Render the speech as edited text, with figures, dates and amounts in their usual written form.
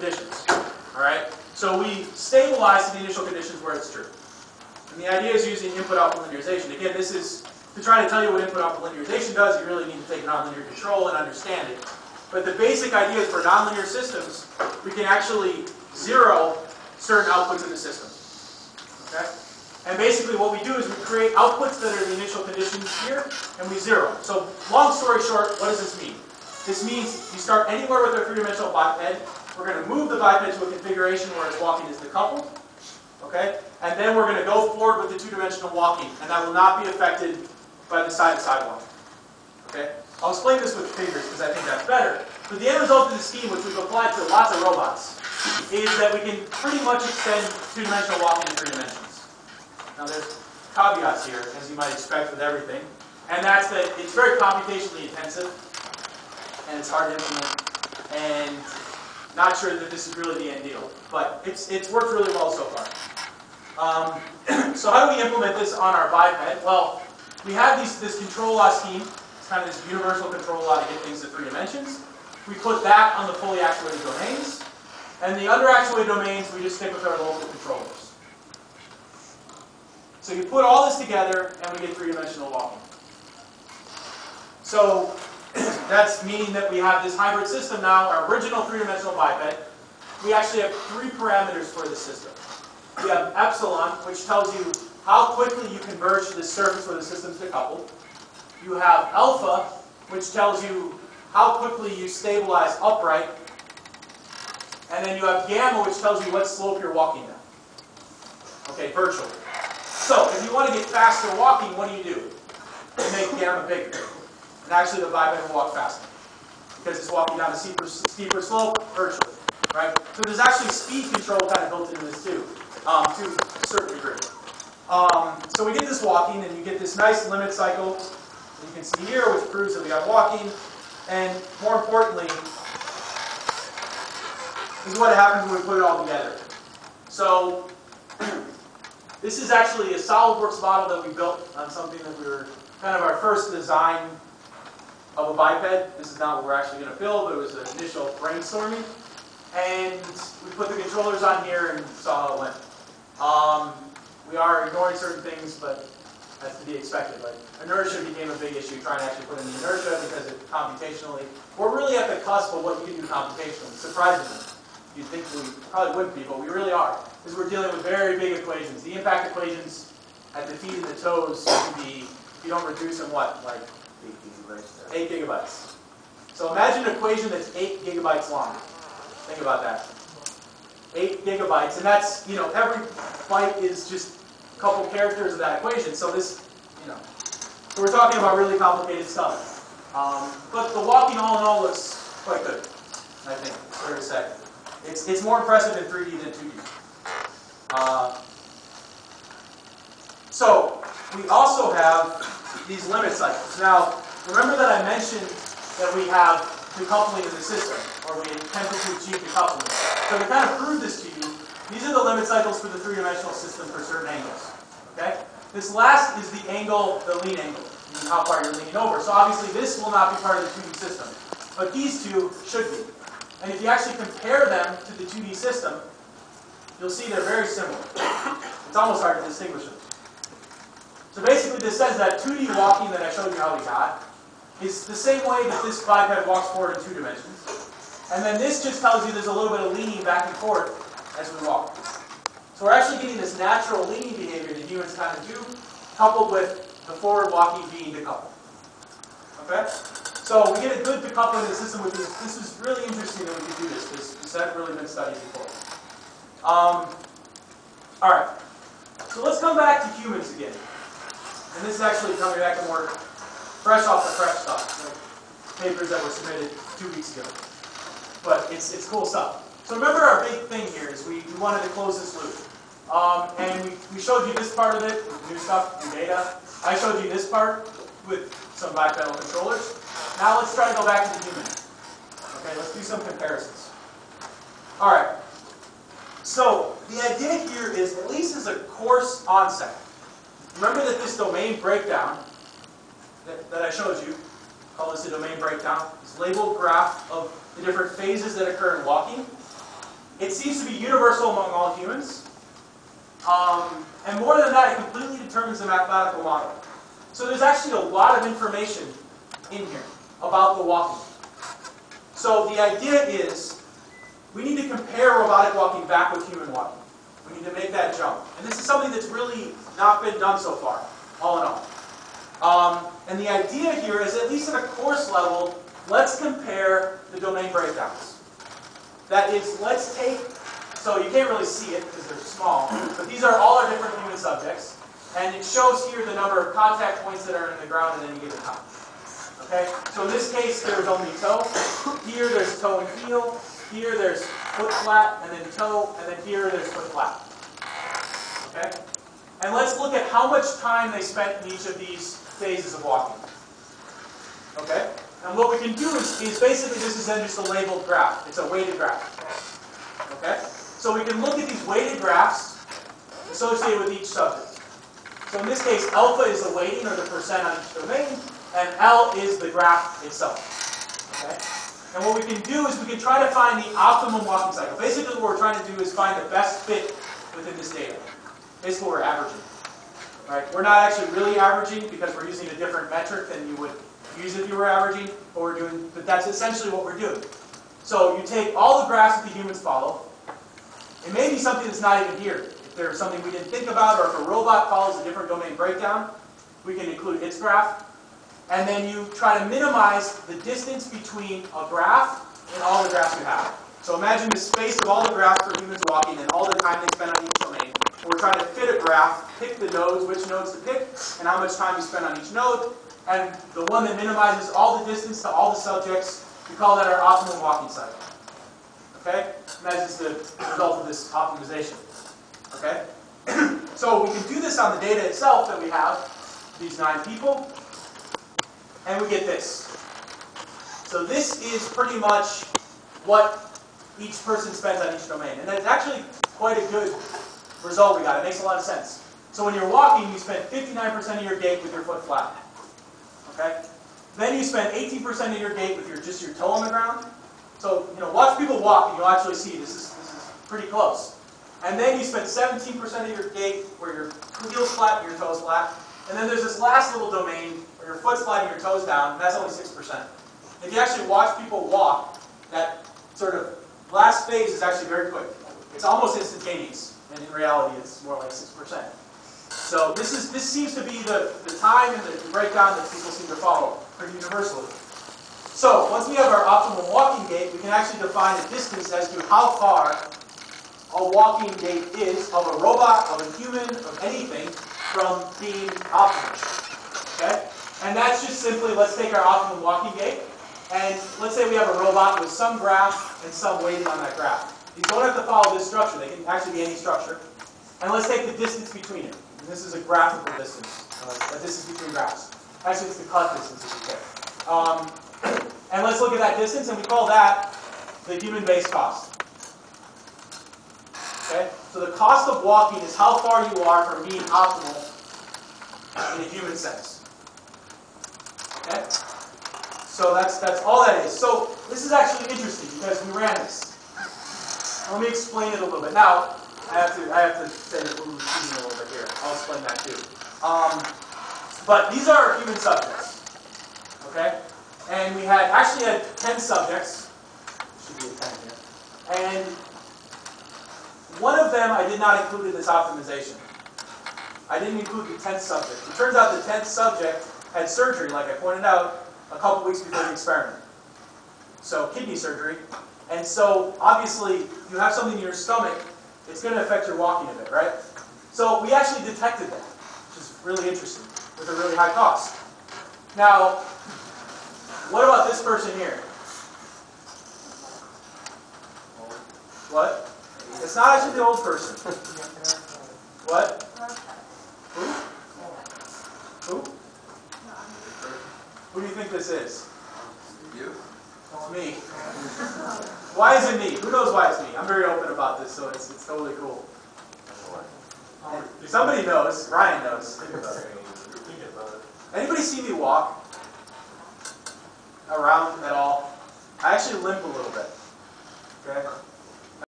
conditions. All right? So we stabilize the initial conditions where it's true. And the idea is using input-output linearization. Again, this is to try to tell you what input-output linearization does. You really need to take nonlinear control and understand it. But the basic idea is for nonlinear systems, we can actually zero certain outputs in the system. Okay? And basically what we do is we create outputs that are the initial conditions here, and we zero. So long story short, what does this mean? This means you start anywhere with our three-dimensional biped. We're going to move the biped to a configuration where its walking is decoupled. Okay? And then we're going to go forward with the two-dimensional walking, and that will not be affected by the side-to-side walking. Okay? I'll explain this with figures because I think that's better. But the end result of the scheme, which we've applied to lots of robots, is that we can pretty much extend two-dimensional walking to three dimensions. Now there's caveats here, as you might expect with everything. And that's that it's very computationally intensive, and it's hard to implement, and not sure that this is really the end deal. But it's worked really well so far. So how do we implement this on our biped? Well, we have this control law scheme. It's kind of this universal control law to get things to three dimensions. We put that on the fully actuated domains. And the under-actuated domains, we just stick with our local controllers. So you put all this together, and we get three-dimensional walking. So that's meaning that we have this hybrid system now, our original three-dimensional biped. We actually have three parameters for the system. We have epsilon, which tells you how quickly you converge to the surface where the system's decoupled. You have alpha, which tells you how quickly you stabilize upright. And then you have gamma, which tells you what slope you're walking down. Okay, virtually. So, if you want to get faster walking, what do? You make gamma bigger. And actually the biped will walk faster. Because it's walking down a steeper slope virtually. Right? So there's actually speed control kind of built into this too, to a certain degree. So we get this walking, and you get this nice limit cycle that you can see here, which proves that we got walking. And more importantly, this is what happens when we put it all together. So this is actually a SolidWorks model that we built on something that we were kind of our first design of a biped. This is not what we're actually going to build, but it was an initial brainstorming. And we put the controllers on here and saw how it went. We are ignoring certain things, but that's to be expected. Like inertia became a big issue, trying to actually put in the inertia because it computationally, we're really at the cusp of what you can do computationally, surprisingly. You'd think we probably wouldn't be, but we really are. Because we're dealing with very big equations. The impact equations at the feet and the toes can be, if you don't reduce them, what? Like 8 gigabytes. So imagine an equation that's 8 gigabytes long. Think about that. 8 gigabytes, and that's, you know, every byte is just a couple characters of that equation. So this, you know, so we're talking about really complicated stuff. But the walking all in all looks quite good, I think, fair to say. It's more impressive in 3D than 2D. So we also have these limit cycles. Now, remember that I mentioned that we have decoupling in the system, or we attempted to achieve decoupling. So to kind of prove this to you, these are the limit cycles for the three-dimensional system for certain angles. Okay? This last is the angle, the lean angle, meaning how far you're leaning over. So obviously this will not be part of the 2D system, but these two should be. And if you actually compare them to the 2D system, you'll see they're very similar. It's almost hard to distinguish them. So basically this says that 2D walking that I showed you how we got is the same way that this biped walks forward in 2 dimensions. And then this just tells you there's a little bit of leaning back and forth as we walk. So we're actually getting this natural leaning behavior that humans kind of do, coupled with the forward walking being decoupled. Okay? So we get a good decoupling in the system with this. This is really interesting that we can do this. This hasn't really been studied before. Alright. So let's come back to humans again. And this is actually coming back to more fresh off the fresh stuff. Like papers that were submitted 2 weeks ago. But it's cool stuff. So remember our big thing here is we wanted to close this loop. And we showed you this part of it with new stuff, new data. I showed you this part with some bipedal controllers. Now let's try to go back to the human. Okay, let's do some comparisons. Alright. So the idea here is, at least as a coarse onset, remember that this domain breakdown that I showed you, call this a domain breakdown, this labeled graph of the different phases that occur in walking. It seems to be universal among all humans. And more than that, it completely determines the mathematical model. So there's actually a lot of information in here about the walking. So the idea is we need to compare robotic walking back with human walking. We need to make that jump. And this is something that's really not been done so far, all in all. And the idea here is, at least at a course level, let's compare the domain breakdowns. That is, let's take, so you can't really see it because they're small, but these are all our different human subjects. And it shows here the number of contact points that are in the ground at any given time. Okay? So in this case, there's only toe. Here, there's toe and heel. Here, there's foot flat, and then toe. And then here, there's foot flat. Okay? And let's look at how much time they spent in each of these phases of walking. Okay? And what we can do is basically, this is then just a labeled graph. It's a weighted graph. Okay? So we can look at these weighted graphs associated with each subject. So in this case, alpha is the weighting, or the percent on each domain, and L is the graph itself. Okay? And what we can do is we can try to find the optimum walking cycle. Basically, what we're trying to do is find the best fit within this data. Basically, we're averaging. Right? We're not actually really averaging because we're using a different metric than you would use if you were averaging, but that's essentially what we're doing. So you take all the graphs that the humans follow. It may be something that's not even here. If there's something we didn't think about, or if a robot follows a different domain breakdown, we can include its graph. And then you try to minimize the distance between a graph and all the graphs you have. So imagine the space of all the graphs for humans walking and all the time they spend on each domain. And we're trying to fit a graph, pick the nodes, which nodes to pick, and how much time you spend on each node. And the one that minimizes all the distance to all the subjects, we call that our optimum walking cycle. Okay? And that's just the result of this optimization. Okay? So we can do this on the data itself that we have, these 9 people, and we get this. So this is pretty much what each person spends on each domain. And it's actually quite a good result we got. It makes a lot of sense. So when you're walking, you spend 59% of your gait with your foot flat. Okay? Then you spend 18% of your gait with just your toe on the ground. So, watch people walk and you'll actually see this is pretty close. And then you spend 17% of your gait where your heel's flat and your toes flat. And then there's this last little domain where your foot's flat and your toes down, and that's only 6%. If you actually watch people walk, that sort of last phase is actually very quick. It's almost instantaneous, and in reality it's more like 6%. So this seems to be the time and the breakdown that people seem to follow pretty universally. So once we have our optimal walking gait, we can actually define a distance as to how far a walking gait is of a robot, of a human, of anything, from being optimal. Okay? And that's just simply, let's take our optimal walking gait, and let's say we have a robot with some graph and some weighting on that graph. These don't have to follow this structure. They can actually be any structure. And let's take the distance between it. And this is a graphical distance. The distance between graphs. Actually, it's the cut distance if you care. And let's look at that distance, and we call that the human base cost. Okay? So the cost of walking is how far you are from being optimal in a human sense. Okay? So that's all that is. So this is actually interesting because we ran this. Let me explain it a little bit. Now, I have to say that we're repeating a little bit here. I'll explain that too. But these are our human subjects. Okay? And we actually had 10 subjects. Should be a 10 here. And one of them I did not include in this optimization. I didn't include the 10th subject. It turns out the 10th subject had surgery, like I pointed out, a couple weeks before the experiment. So kidney surgery. And so obviously, if you have something in your stomach, it's going to affect your walking a bit, right? So we actually detected that, which is really interesting, with a really high cost. Now, what about this person here? What? It's not actually the old person. What? Who? Who? Who do you think this is? You? It's me. Why is it me? Who knows why it's me? I'm very open about this, so it's totally cool. Somebody knows. Ryan knows. Think about it. Anybody see me walk around at all? I actually limp a little bit. Okay?